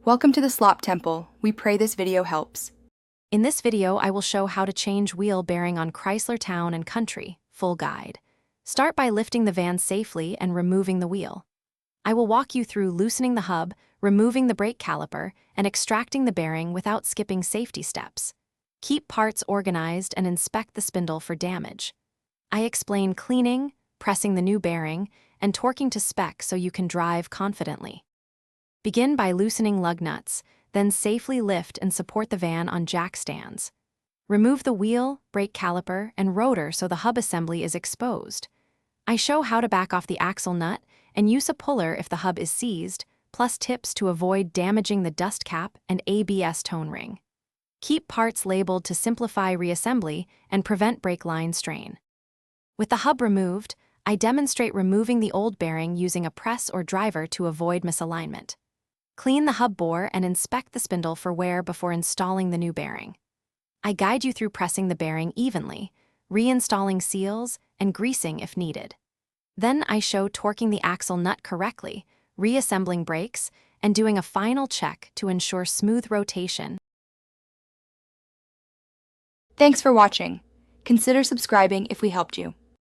Welcome to the Slop Temple. We pray this video helps. In this video, I will show how to change wheel bearing on Chrysler Town Country, full guide. Start by lifting the van safely and removing the wheel. I will walk you through loosening the hub, removing the brake caliper, and extracting the bearing without skipping safety steps. Keep parts organized and inspect the spindle for damage. I explain cleaning, pressing the new bearing, and torquing to spec so you can drive confidently. Begin by loosening lug nuts, then safely lift and support the van on jack stands. Remove the wheel, brake caliper, and rotor so the hub assembly is exposed. I show how to back off the axle nut and use a puller if the hub is seized, plus tips to avoid damaging the dust cap and ABS tone ring. Keep parts labeled to simplify reassembly and prevent brake line strain. With the hub removed, I demonstrate removing the old bearing using a press or driver to avoid misalignment. Clean the hub bore and inspect the spindle for wear before installing the new bearing. I guide you through pressing the bearing evenly, reinstalling seals, and greasing if needed. Then I show torquing the axle nut correctly, reassembling brakes, and doing a final check to ensure smooth rotation. Thanks for watching. Consider subscribing if we helped you.